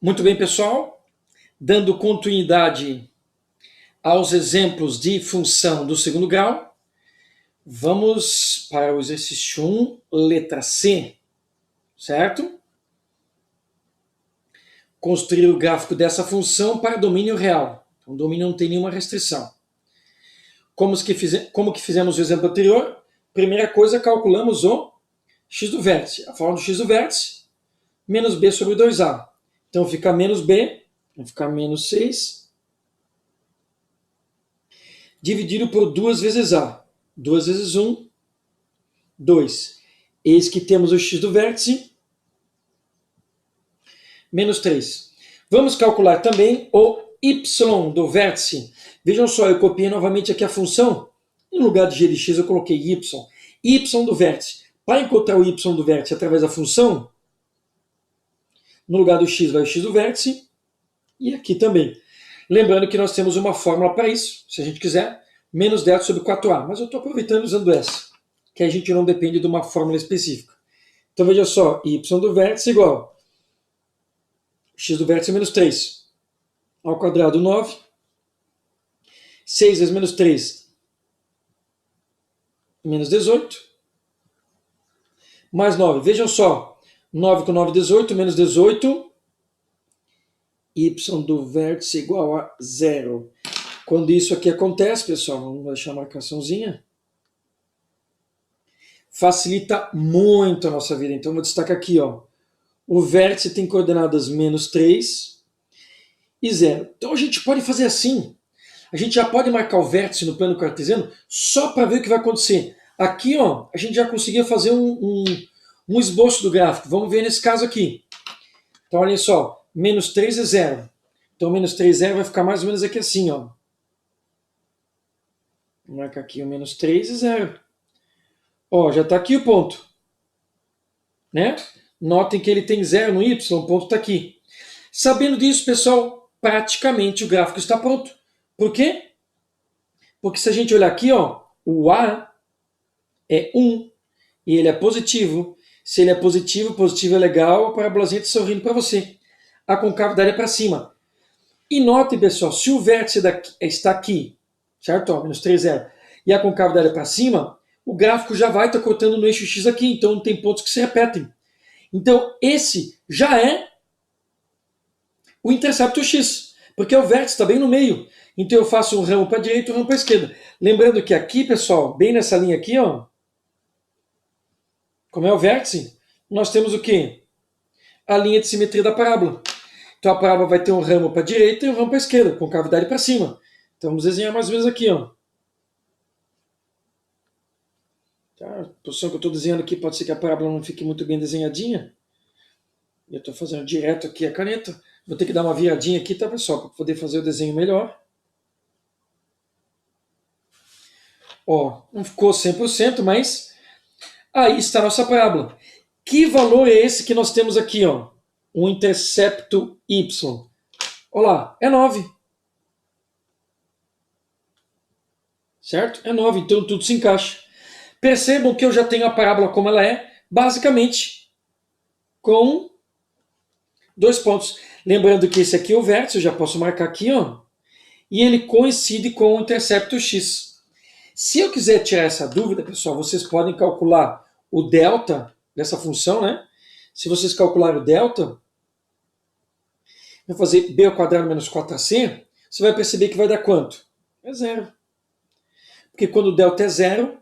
Muito bem, pessoal. Dando continuidade aos exemplos de função do segundo grau, vamos para o exercício 1, letra C, certo? Construir o gráfico dessa função para domínio real. Então, o domínio não tem nenhuma restrição. Como que fizemos o exemplo anterior? Primeira coisa, calculamos o x do vértice. A forma do x do vértice, menos b sobre 2a. Então fica menos b, vai ficar menos 6, dividido por 2 vezes a. 2 vezes 1, 2. Eis que temos o x do vértice, menos 3. Vamos calcular também o y do vértice. Vejam só, eu copiei novamente aqui a função. Em lugar de g de x, eu coloquei y. Y do vértice. Para encontrar o y do vértice através da função, no lugar do x vai o x do vértice, e aqui também. Lembrando que nós temos uma fórmula para isso, se a gente quiser, menos delta sobre 4a. Mas eu estou aproveitando usando essa, que a gente não depende de uma fórmula específica. Então veja só, y do vértice igual x do vértice menos 3 ao quadrado 9. 6 vezes menos 3, menos 18. Mais 9. Vejam só, 9 com 9, 18, menos 18. Y do vértice igual a 0. Quando isso aqui acontece, pessoal, vamos deixar a marcaçãozinha, facilita muito a nossa vida. Então, vou destacar aqui, ó, o vértice tem coordenadas menos 3 e 0. Então, a gente pode fazer assim. A gente já pode marcar o vértice no plano cartesiano só para ver o que vai acontecer. Aqui, ó, a gente já conseguia fazer um esboço do gráfico. Vamos ver nesse caso aqui. Então, olha só, menos 3 é 0. Então, menos 3 é 0 vai ficar mais ou menos aqui assim, ó. Vou marcar aqui o menos 3 é 0. Ó, já está aqui o ponto. Né? Notem que ele tem 0 no y, o ponto está aqui. Sabendo disso, pessoal, praticamente o gráfico está pronto. Por quê? Porque se a gente olhar aqui, ó, o A é 1 e ele é positivo. Se ele é positivo, positivo é legal, a parabolazinha está sorrindo para você. A concavidade é para cima. E notem, pessoal, se o vértice está aqui, certo? Ó, menos 3, 0, e a concavidade é para cima, o gráfico já vai estar cortando no eixo X aqui, então tem pontos que se repetem. Então, esse já é o intercepto X, porque o vértice está bem no meio. Então, eu faço um ramo para a direita e um ramo para a esquerda. Lembrando que aqui, pessoal, bem nessa linha aqui, ó, como é o vértice, nós temos o quê? A linha de simetria da parábola. Então, a parábola vai ter um ramo para a direita e um ramo para a esquerda, com cavidade para cima. Então, vamos desenhar mais ou menos aqui, ó. Tá? A posição que eu estou desenhando aqui pode ser que a parábola não fique muito bem desenhadinha. Eu estou fazendo direto aqui a caneta. Vou ter que dar uma viradinha aqui, tá, pessoal? Para poder fazer o desenho melhor. Ó, não ficou 100%, mas aí está a nossa parábola. Que valor é esse que nós temos aqui, ó? Um intercepto y. Olha lá, é 9. Certo? É 9, então tudo se encaixa. Percebam que eu já tenho a parábola como ela é, basicamente com 2 pontos. Lembrando que esse aqui é o vértice, eu já posso marcar aqui, ó, e ele coincide com o intercepto x. Se eu quiser tirar essa dúvida, pessoal, vocês podem calcular o delta dessa função, né? Se vocês calcularem o delta, vou fazer b ao quadrado menos 4ac, você vai perceber que vai dar quanto? É 0. Porque quando o delta é 0,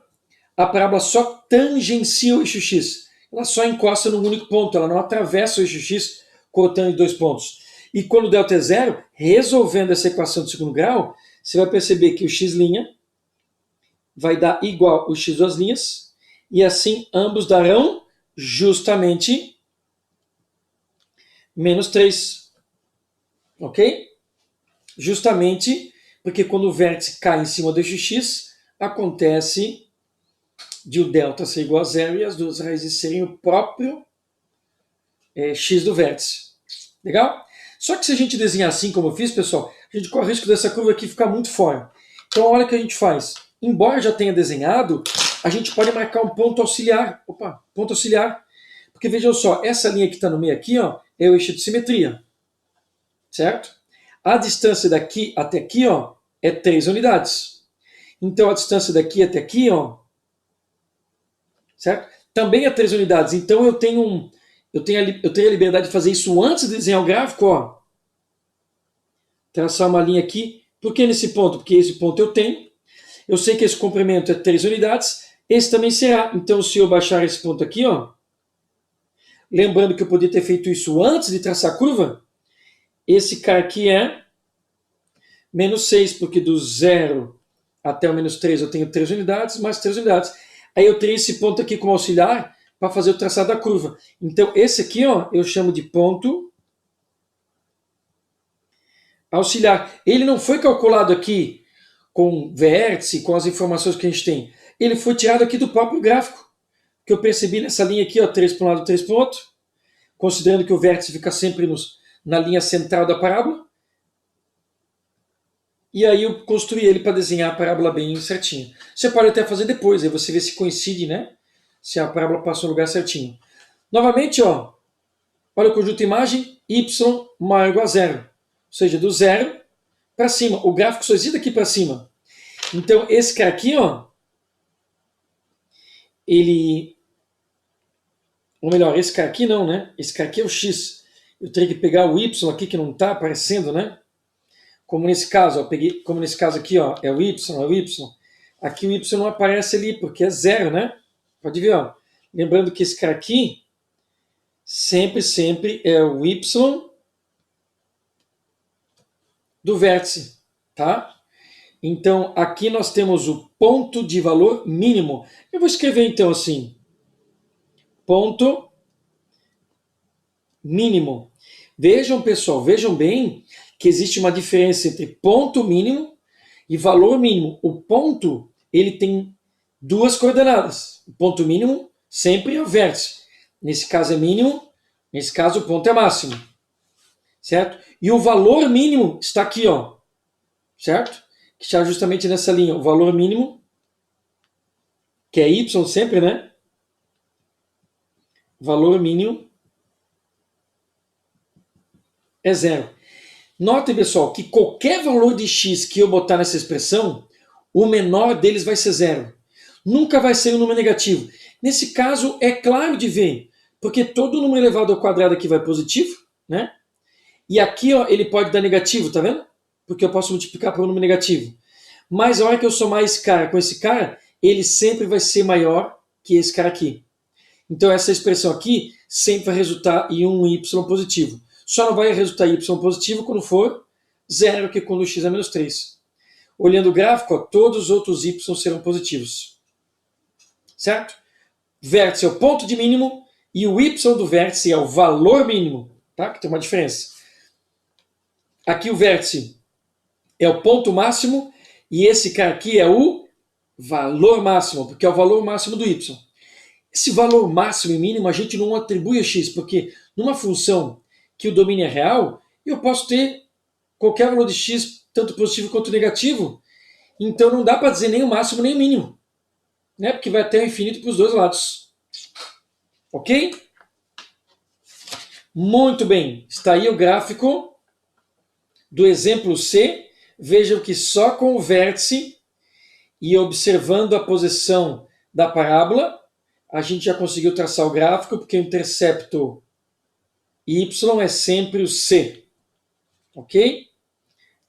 a parábola só tangencia o eixo x. Ela só encosta num único ponto, ela não atravessa o eixo x cortando em 2 pontos. E quando o delta é 0, resolvendo essa equação do segundo grau, você vai perceber que o x' vai dar igual o x duas linhas, e assim ambos darão justamente menos 3. Ok? Justamente porque quando o vértice cai em cima do eixo x, acontece de o delta ser igual a 0 e as duas raízes serem o próprio x do vértice. Legal? Só que se a gente desenhar assim como eu fiz, pessoal, a gente corre o risco dessa curva aqui ficar muito fora. Então olha o que a gente faz. Embora já tenha desenhado, a gente pode marcar um ponto auxiliar. Opa, ponto auxiliar. Porque vejam só, essa linha que está no meio aqui, ó, é o eixo de simetria. certo? A distância daqui até aqui, ó, é 3 unidades. Então, a distância daqui até aqui, ó, certo? Também é 3 unidades. Então, eu tenho a liberdade de fazer isso antes de desenhar o gráfico, ó. Traçar uma linha aqui. Por que nesse ponto? Porque esse ponto eu tenho. Eu sei que esse comprimento é 3 unidades. Esse também será. Então, se eu baixar esse ponto aqui, ó, lembrando que eu podia ter feito isso antes de traçar a curva, esse cara aqui é menos 6, porque do 0 até o menos 3 eu tenho 3 unidades, mais 3 unidades. Aí eu teria esse ponto aqui como auxiliar para fazer o traçado da curva. Então, esse aqui, ó, eu chamo de ponto auxiliar. Ele não foi calculado aqui com vértice, com as informações que a gente tem. Ele foi tirado aqui do próprio gráfico, que eu percebi nessa linha aqui, ó, 3 para um lado, 3 para o outro, considerando que o vértice fica sempre na linha central da parábola. E aí eu construí ele para desenhar a parábola bem certinho. Você pode até fazer depois, aí você vê se coincide, né? Se a parábola passa no lugar certinho. Novamente, ó, olha o conjunto imagem, y maior ou igual a zero. Ou seja, do zero para cima. O gráfico só existe daqui para cima. Então, esse cara aqui, ó, ele... Ou melhor, esse cara aqui não, né? Esse cara aqui é o x. Eu teria que pegar o y aqui que não está aparecendo, né? Como nesse caso, ó, peguei, como nesse caso aqui, ó, é o y. Aqui o y não aparece ali, porque é zero, né? Pode ver, ó. Lembrando que esse cara aqui sempre é o y do vértice, tá? Então, aqui nós temos o ponto de valor mínimo. Eu vou escrever então assim, ponto mínimo. Vejam, pessoal, vejam bem que existe uma diferença entre ponto mínimo e valor mínimo. O ponto, ele tem duas coordenadas. O ponto mínimo sempre é o vértice. Nesse caso é mínimo, nesse caso o ponto é máximo. Certo? E o valor mínimo está aqui, ó. Certo? Que está justamente nessa linha. O valor mínimo, que é y sempre, né? Valor mínimo é zero. Notem, pessoal, que qualquer valor de x que eu botar nessa expressão, o menor deles vai ser zero. Nunca vai ser um número negativo. Nesse caso, é claro de ver, porque todo número elevado ao quadrado aqui vai positivo, né? E aqui, ó, ele pode dar negativo, tá vendo? Porque eu posso multiplicar por um número negativo. Mas a hora que eu somar esse cara com esse cara, ele sempre vai ser maior que esse cara aqui. Então essa expressão aqui sempre vai resultar em um y positivo. Só não vai resultar em y positivo quando for zero, que é quando o x é menos 3. Olhando o gráfico, ó, todos os outros y serão positivos. Certo? Vértice é o ponto de mínimo e o y do vértice é o valor mínimo. Tá? Que tem uma diferença. Aqui o vértice é o ponto máximo e esse cara aqui é o valor máximo, porque é o valor máximo do y. Esse valor máximo e mínimo a gente não atribui a x, porque numa função que o domínio é real, eu posso ter qualquer valor de x, tanto positivo quanto negativo. Então não dá para dizer nem o máximo nem o mínimo, né? Porque vai até o infinito para os dois lados. Ok? Muito bem. Está aí o gráfico do exemplo C. Vejam que só com o vértice e observando a posição da parábola, a gente já conseguiu traçar o gráfico, porque o intercepto y é sempre o C. Ok?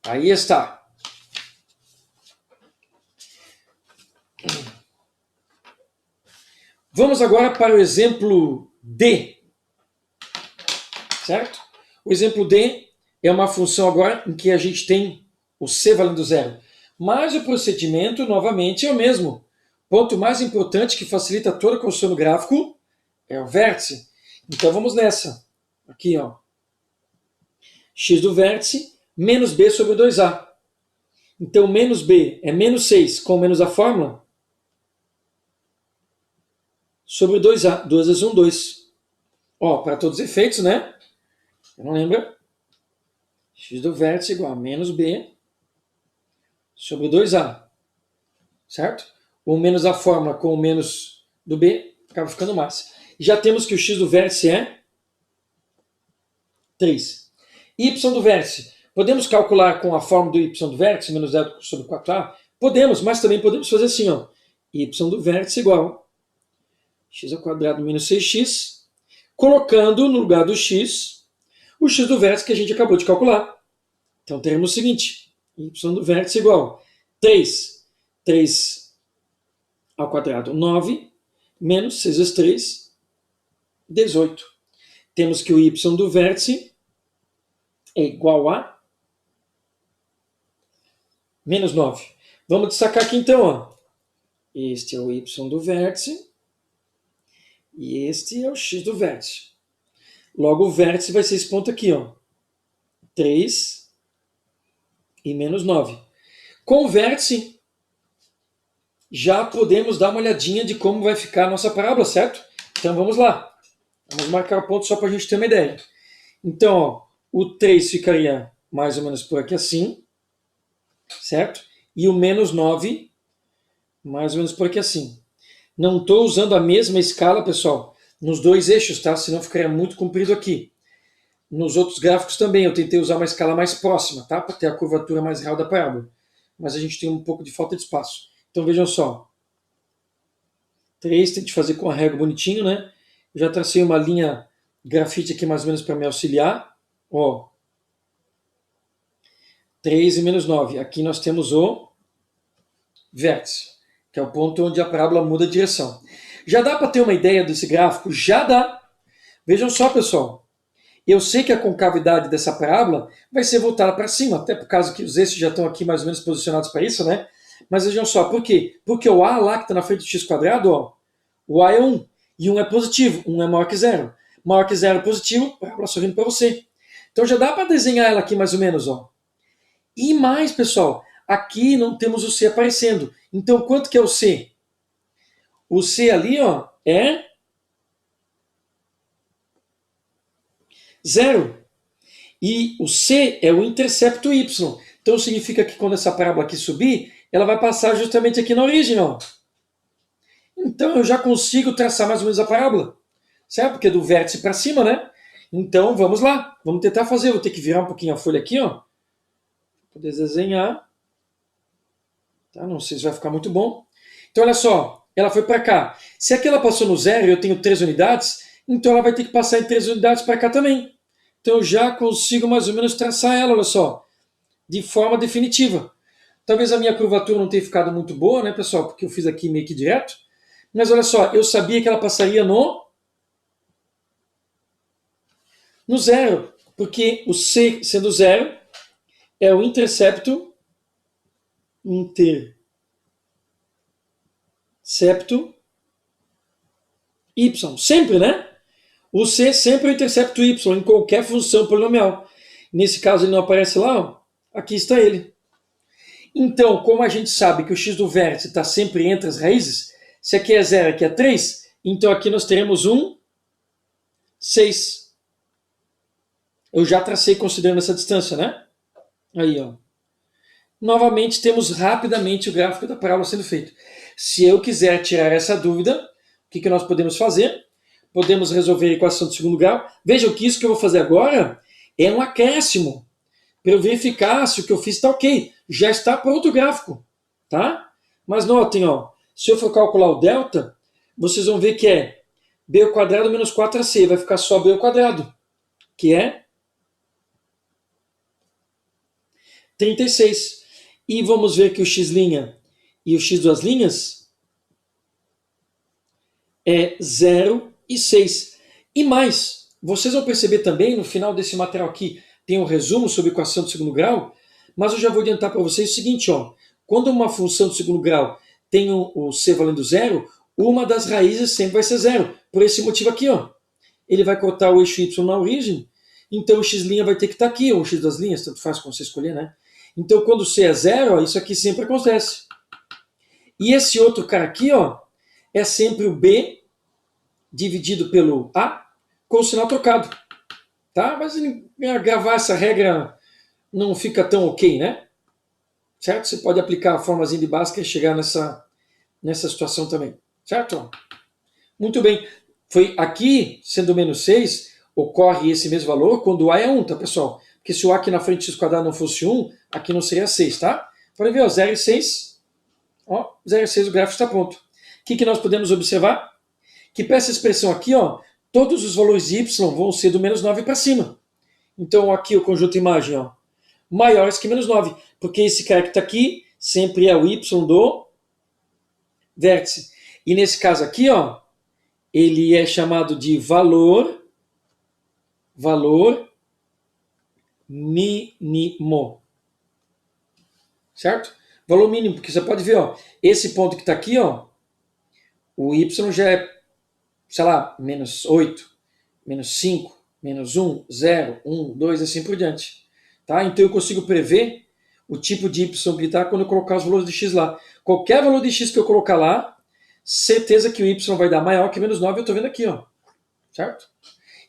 Aí está. Vamos agora para o exemplo D. Certo? O exemplo D é uma função agora em que a gente tem o C valendo zero. Mas o procedimento, novamente, é o mesmo. O ponto mais importante que facilita toda a construção do gráfico é o vértice. Então vamos nessa. Aqui, ó. X do vértice menos B sobre 2A. Então, menos B é menos 6 com menos a fórmula sobre 2A. 2 vezes 1, 2. Ó, para todos os efeitos, né? Não lembra? X do vértice igual a menos B sobre 2A. Certo? O menos a fórmula com o menos do B acaba ficando mais. Já temos que o x do vértice é 3. y do vértice. Podemos calcular com a forma do y do vértice, menos 0 sobre 4a? Podemos, mas também podemos fazer assim, ó. Y do vértice igual x ao quadrado menos 6x, colocando no lugar do x, o x do vértice que a gente acabou de calcular. Então teremos o seguinte, y do vértice igual 3 ao quadrado, 9, menos 6 vezes 3, 18. Temos que o y do vértice é igual a menos 9. Vamos destacar aqui então, ó. Este é o y do vértice e este é o x do vértice. Logo, o vértice vai ser esse ponto aqui, ó. 3 e menos 9. Com o vértice, já podemos dar uma olhadinha de como vai ficar a nossa parábola, certo? Então vamos lá. Vamos marcar o ponto só para a gente ter uma ideia. Então, ó, o 3 ficaria mais ou menos por aqui assim, certo? E o menos 9, mais ou menos por aqui assim. Não estou usando a mesma escala, pessoal, nos dois eixos, tá? Senão ficaria muito comprido aqui. Nos outros gráficos também eu tentei usar uma escala mais próxima, tá? Para ter a curvatura mais real da parábola. Mas a gente tem um pouco de falta de espaço. Então vejam só. 3, tem que fazer com a régua bonitinho, né? Eu já tracei uma linha grafite aqui mais ou menos para me auxiliar. Ó. 3 e menos 9. Aqui nós temos o vértice, que é o ponto onde a parábola muda de direção. Já dá para ter uma ideia desse gráfico? Já dá. Vejam só, pessoal. Eu sei que a concavidade dessa parábola vai ser voltada para cima, até por causa que os eixos já estão aqui mais ou menos posicionados para isso, né? Mas vejam só, por quê? Porque o a lá que está na frente do x quadrado, ó, o a é 1, e 1 é positivo, 1 é maior que 0. Maior que 0 é positivo, parábola sorrindo para você. Então já dá para desenhar ela aqui mais ou menos, ó. E mais, pessoal, aqui não temos o c aparecendo. Então quanto que é o c? O c ali, ó, é 0. E o c é o intercepto y. Então significa que quando essa parábola aqui subir, ela vai passar justamente aqui na origem, ó. Então eu já consigo traçar mais ou menos a parábola, certo? Porque é do vértice para cima, né? Então vamos lá, vamos tentar fazer. Vou ter que virar um pouquinho a folha aqui, ó, para poder desenhar. Tá? Não sei se vai ficar muito bom. Então olha só, ela foi para cá. Se aqui ela passou no 0 e eu tenho 3 unidades, então ela vai ter que passar em 3 unidades para cá também. Então eu já consigo mais ou menos traçar ela, olha só, de forma definitiva. Talvez a minha curvatura não tenha ficado muito boa, né, pessoal? Porque eu fiz aqui meio que direto. Mas olha só, eu sabia que ela passaria no 0. Porque o C sendo 0 é o intercepto y. Sempre, né? O C sempre é o intercepto y em qualquer função polinomial. Nesse caso ele não aparece lá, ó. Aqui está ele. Então, como a gente sabe que o x do vértice está sempre entre as raízes, se aqui é 0 aqui é 3, então aqui nós teremos 6. Eu já tracei considerando essa distância, né? Aí, ó. Novamente temos rapidamente o gráfico da parábola sendo feito. Se eu quiser tirar essa dúvida, o que nós podemos fazer? Podemos resolver a equação de segundo grau. Vejam que isso que eu vou fazer agora é um acréscimo, para eu verificar se o que eu fiz está ok. Já está pronto o gráfico, tá? Mas notem, ó, se eu for calcular o delta, vocês vão ver que é b ao quadrado menos 4ac, vai ficar só b ao quadrado, que é 36. E vamos ver que o x' e o x duas linhas é 0 e 6. E mais, vocês vão perceber também, no final desse material aqui, tem um resumo sobre equação de segundo grau, mas eu já vou adiantar para vocês o seguinte, ó, quando uma função de segundo grau tem o c valendo 0, uma das raízes sempre vai ser 0. Por esse motivo aqui, ó, ele vai cortar o eixo y na origem, então o x' vai ter que estar aqui, ou o x das linhas, tanto faz como você escolher, né? Então quando c é 0, ó, isso aqui sempre acontece. E esse outro cara aqui, ó, é sempre o b dividido pelo a com o sinal trocado. Tá? Mas gravar essa regra não fica tão ok, né? Certo? Você pode aplicar a formazinha de Bhaskara e chegar nessa situação também. Certo? Muito bem. Foi aqui, sendo menos 6, ocorre esse mesmo valor quando A é 1, tá, pessoal? Porque porque se o a aqui na frente x² não fosse 1, aqui não seria 6, tá? Pode ver, ó, 0 e 6, ó, 0 e 6 o gráfico está pronto. O que nós podemos observar? Que para essa expressão aqui, ó, todos os valores de y vão ser do menos 9 para cima. Então aqui o conjunto imagem, ó, maiores que menos 9, porque esse cara que está aqui sempre é o y do vértice. E nesse caso aqui, ó, ele é chamado de valor mínimo. Certo? Valor mínimo, porque você pode ver, ó, esse ponto que está aqui, ó, o y já é, sei lá, menos 8, menos 5, menos 1, 0, 1, 2, assim por diante. Tá? Então eu consigo prever o tipo de y que está quando eu colocar os valores de x lá. Qualquer valor de x que eu colocar lá, certeza que o y vai dar maior que menos 9, eu estou vendo aqui, ó. Certo?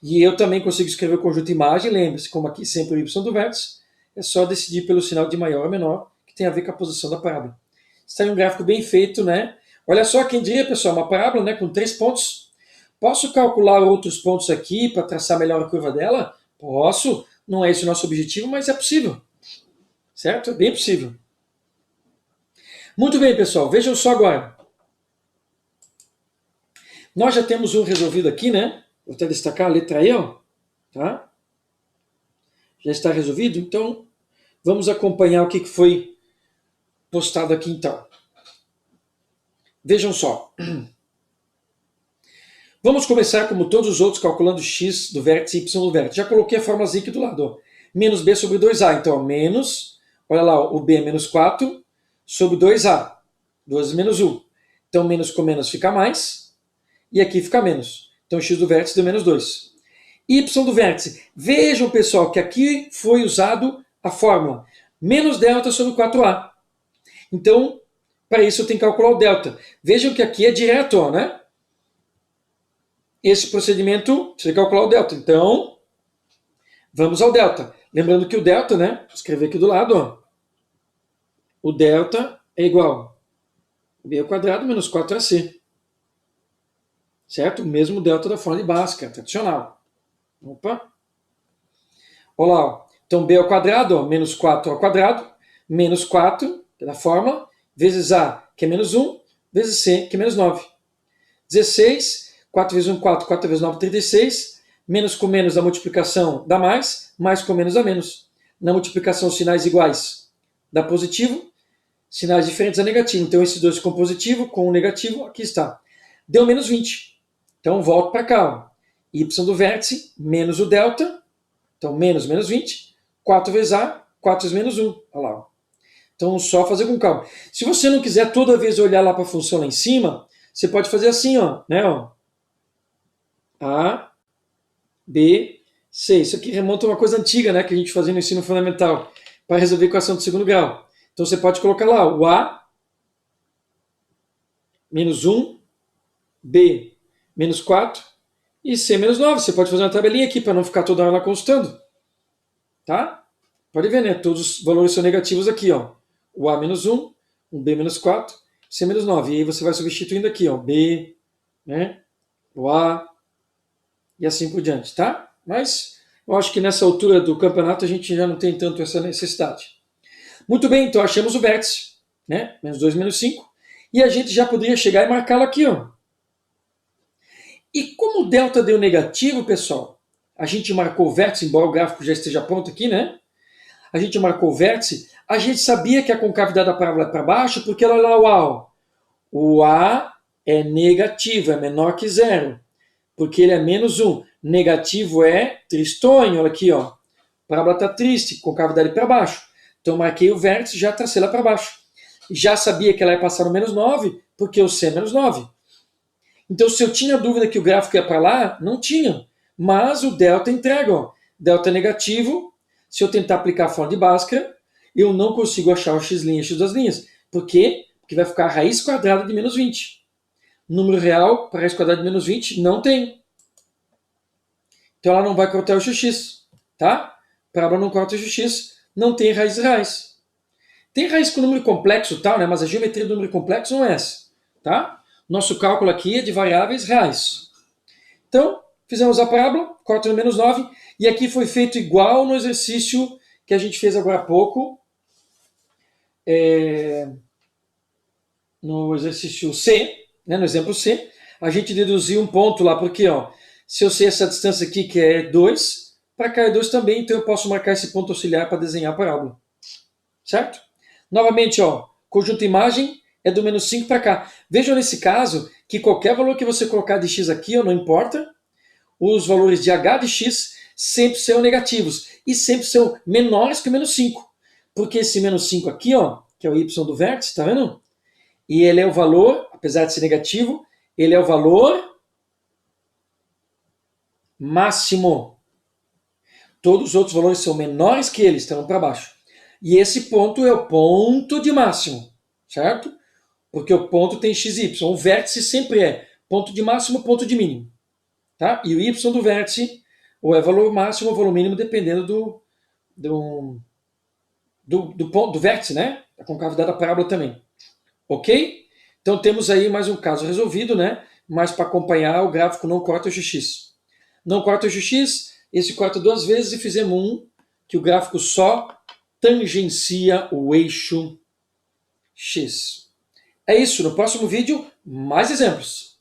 E eu também consigo escrever o conjunto imagem, lembre-se, como aqui sempre o y do vértice, é só decidir pelo sinal de maior ou menor, que tem a ver com a posição da parábola. Está aí um gráfico bem feito, né? Olha só, quem diria, pessoal, uma parábola, né, com 3 pontos. Posso calcular outros pontos aqui para traçar melhor a curva dela? Posso. Não é esse o nosso objetivo, mas é possível. Certo? É bem possível. Muito bem, pessoal. Vejam só agora. Nós já temos um resolvido aqui, né? Vou até destacar a letra E, ó. Tá? Já está resolvido? Então, vamos acompanhar o que foi postado aqui, então. Vejam só. Vamos começar, como todos os outros, calculando x do vértice e y do vértice. Já coloquei a fórmula aqui do lado. Ó. Menos b sobre 2a. Então, ó, menos, olha lá, ó, o b é menos 4 sobre 2a. 2 menos 1. Então, menos com menos fica mais. E aqui fica menos. Então, x do vértice deu menos 2. Y do vértice. Vejam, pessoal, que aqui foi usado a fórmula. Menos delta sobre 4a. Então, para isso eu tenho que calcular o delta. Vejam que aqui é direto, ó, né? Esse procedimento, você tem que calcular o delta. Então, vamos ao delta. Lembrando que o delta, né? Vou escrever aqui do lado, ó. O delta é igual a b ao quadrado menos 4ac. Certo? O mesmo delta da fórmula de Bhaskara, tradicional. Opa. Olha lá, ó. Então, b ao quadrado, ó, menos 4 ao quadrado, menos 4, que é da fórmula, vezes a, que é menos 1, vezes c, que é menos 9. 16, 4 vezes 1, 4, 4 vezes 9, 36. Menos com menos da multiplicação dá mais com menos dá menos. Na multiplicação, sinais iguais dá positivo, sinais diferentes dá negativo. Então, esses dois com positivo, com o negativo, aqui está. Deu menos 20. Então, volto para cá. Ó. Y do vértice, menos o delta. Então, menos 20. 4 vezes A, 4 vezes menos 1. Olha lá. Ó. Então, só fazer com calma. Se você não quiser toda vez olhar lá para a função lá em cima, você pode fazer assim, ó, né? Ó. A, B, C. Isso aqui remonta a uma coisa antiga, né? Que a gente fazia no ensino fundamental, para resolver equação de segundo grau. Então, você pode colocar lá o A, menos 1, B, menos 4 e C, menos 9. Você pode fazer uma tabelinha aqui para não ficar toda hora lá constando. Tá? Pode ver, né? Todos os valores são negativos aqui, ó. O A menos 1, um B menos 4, C menos 9. E aí você vai substituindo aqui, ó. B, né? O A e assim por diante, tá? Mas eu acho que nessa altura do campeonato a gente já não tem tanto essa necessidade. Muito bem, então achamos o vértice, né? Menos 2, menos 5. E a gente já poderia chegar e marcá-lo aqui, ó. E como o delta deu negativo, pessoal, a gente marcou o vértice, embora o gráfico já esteja pronto aqui, né? A gente marcou o vértice, a gente sabia que a concavidade da parábola é para baixo, porque olha lá o A. Ó. O A é negativo, é menor que 0, porque ele é menos 1. Negativo é tristonho, olha aqui, ó. A parábola está triste, concavidade para baixo. Então marquei o vértice e já tracei ela para baixo. Já sabia que ela ia passar no menos 9, porque o C é menos 9. Então, se eu tinha dúvida que o gráfico ia para lá, não tinha. Mas o delta entrega. Ó. Delta negativo, se eu tentar aplicar a fórmula de Bhaskara, eu não consigo achar o x' e x das linhas. Por quê? Porque vai ficar a raiz quadrada de menos 20. Número real para raiz quadrada de menos 20 não tem. Então ela não vai cortar o x. Tá? Parábola não corta o x, não tem raiz reais. Tem raiz com número complexo, tal, né? Mas a geometria do número complexo não é essa. Tá? Nosso cálculo aqui é de variáveis reais. Então, Fizemos a parábola, corta no menos 9, e aqui foi feito igual no exercício que a gente fez agora há pouco, no exercício C, né, no exemplo C, a gente deduziu um ponto lá, porque ó, se eu sei essa distância aqui, que é 2, para cá é 2 também, então eu posso marcar esse ponto auxiliar para desenhar a parábola. Certo? Novamente, ó, conjunto imagem é do menos 5 para cá. Vejam nesse caso que qualquer valor que você colocar de x aqui, ó, não importa, os valores de h de x sempre serão negativos e sempre são menores que o menos 5. Porque esse menos 5 aqui, ó, que é o y do vértice, tá vendo? E ele é o valor, apesar de ser negativo, ele é o valor máximo. Todos os outros valores são menores que ele, estão para baixo. E esse ponto é o ponto de máximo, certo? Porque o ponto tem xy. O vértice sempre é ponto de máximo, ponto de mínimo. Tá? E o y do vértice, ou é valor máximo ou valor mínimo, dependendo do ponto do vértice, né? A concavidade da parábola também. Ok? Então temos aí mais um caso resolvido, né? Mas para acompanhar, o gráfico não corta o x. Não corta o x, esse corta duas vezes e fizemos um, que o gráfico só tangencia o eixo x. É isso, no próximo vídeo, mais exemplos.